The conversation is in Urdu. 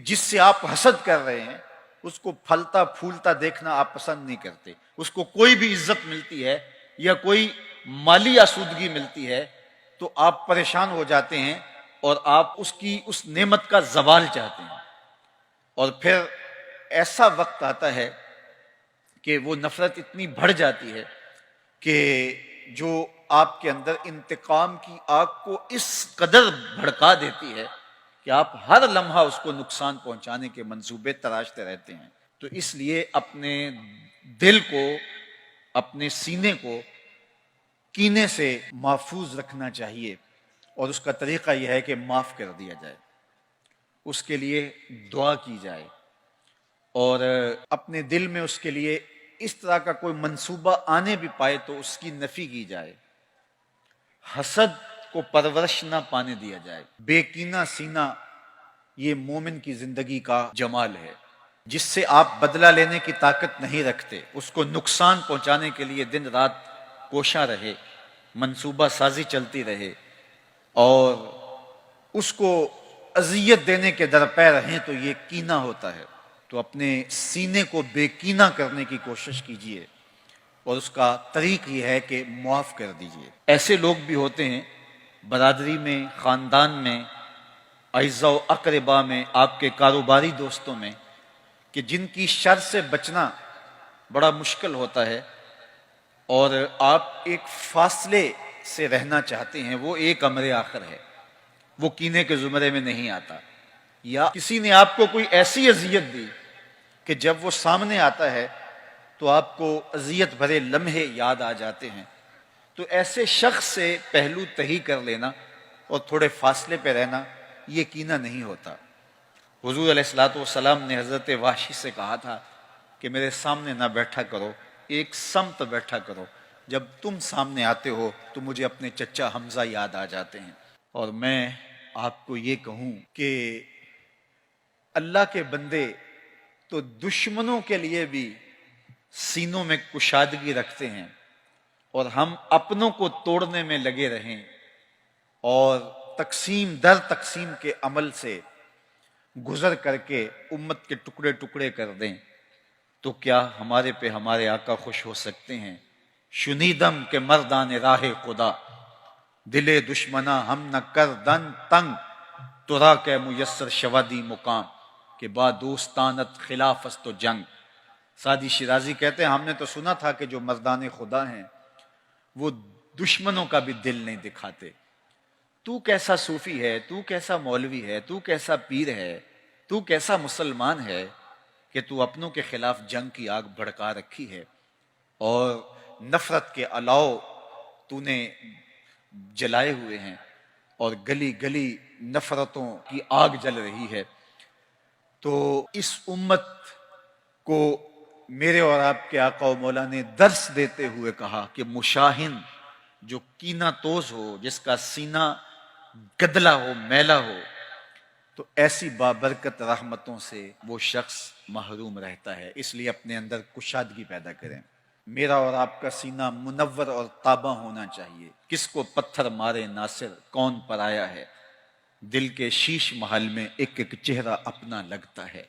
جس سے آپ حسد کر رہے ہیں اس کو پھلتا پھولتا دیکھنا آپ پسند نہیں کرتے. اس کو کوئی بھی عزت ملتی ہے یا کوئی مالی آسودگی ملتی ہے تو آپ پریشان ہو جاتے ہیں اور آپ اس نعمت کا زوال چاہتے ہیں. اور پھر ایسا وقت آتا ہے کہ وہ نفرت اتنی بڑھ جاتی ہے کہ جو آپ کے اندر انتقام کی آگ کو اس قدر بھڑکا دیتی ہے کہ آپ ہر لمحہ اس کو نقصان پہنچانے کے منصوبے تراشتے رہتے ہیں. تو اس لیے اپنے دل کو، اپنے سینے کو کینے سے محفوظ رکھنا چاہیے، اور اس کا طریقہ یہ ہے کہ معاف کر دیا جائے، اس کے لیے دعا کی جائے، اور اپنے دل میں اس کے لیے اس طرح کا کوئی منصوبہ آنے بھی پائے تو اس کی نفی کی جائے. حسد کو پرورش نہ پانے دیا جائے. بے کینہ سینہ یہ مومن کی زندگی کا جمال ہے، جس سے آپ بدلہ لینے کی طاقت نہیں رکھتے. اس کو نقصان پہنچانے کے لیے دن رات کوشاں رہے، منصوبہ سازی چلتی رہے، اور اس کو اذیت دینے کے درپے رہیں تو یہ کینہ ہوتا ہے. تو اپنے سینے کو بے کینہ کرنے کی کوشش کیجیے، اور اس کا طریق یہ ہے کہ معاف کر دیجیے. ایسے لوگ بھی ہوتے ہیں برادری میں، خاندان میں، اعزاء و اقربا میں، آپ کے کاروباری دوستوں میں، کہ جن کی شر سے بچنا بڑا مشکل ہوتا ہے، اور آپ ایک فاصلے سے رہنا چاہتے ہیں. وہ ایک امر آخر ہے، وہ کینے کے زمرے میں نہیں آتا. یا کسی نے آپ کو کوئی ایسی اذیت دی کہ جب وہ سامنے آتا ہے تو آپ کو اذیت بھرے لمحے یاد آ جاتے ہیں. تو ایسے شخص سے پہلو تہی کر لینا اور تھوڑے فاصلے پہ رہنا یہ کینہ نہیں ہوتا. حضور علیہ الصلوۃ والسلام نے حضرت وحشی سے کہا تھا کہ میرے سامنے نہ بیٹھا کرو، ایک سمت بیٹھا کرو. جب تم سامنے آتے ہو تو مجھے اپنے چچا حمزہ یاد آ جاتے ہیں. اور میں آپ کو یہ کہوں کہ اللہ کے بندے تو دشمنوں کے لیے بھی سینوں میں کشادگی رکھتے ہیں، اور ہم اپنوں کو توڑنے میں لگے رہیں اور تقسیم در تقسیم کے عمل سے گزر کر کے امت کے ٹکڑے ٹکڑے کر دیں، تو کیا ہمارے پہ ہمارے آقا خوش ہو سکتے ہیں؟ شنیدم کے مردان راہ خدا، دلے دشمنا ہم نہ کر دن تنگ، ترا کہ میسر شوادی مقام، کہ با دوستانت خلاف است و جنگ. سعدی شیرازی کہتے ہیں ہم نے تو سنا تھا کہ جو مردان خدا ہیں وہ دشمنوں کا بھی دل نہیں دکھاتے. تو کیسا صوفی ہے، تو کیسا مولوی ہے، تو کیسا پیر ہے، تو کیسا مسلمان ہے کہ تو اپنوں کے خلاف جنگ کی آگ بھڑکا رکھی ہے، اور نفرت کے الاؤ تو نے جلائے ہوئے ہیں، اور گلی گلی نفرتوں کی آگ جل رہی ہے. تو اس امت کو میرے اور آپ کے آقا و مولا نے درس دیتے ہوئے کہا کہ مشاہن جو کینہ توز ہو، جس کا سینہ گدلا ہو، میلا ہو، تو ایسی بابرکت رحمتوں سے وہ شخص محروم رہتا ہے. اس لیے اپنے اندر کشادگی پیدا کریں. میرا اور آپ کا سینہ منور اور تاباں ہونا چاہیے. کس کو پتھر مارے ناصر کون پرایا ہے، دل کے شیش محل میں ایک ایک چہرہ اپنا لگتا ہے.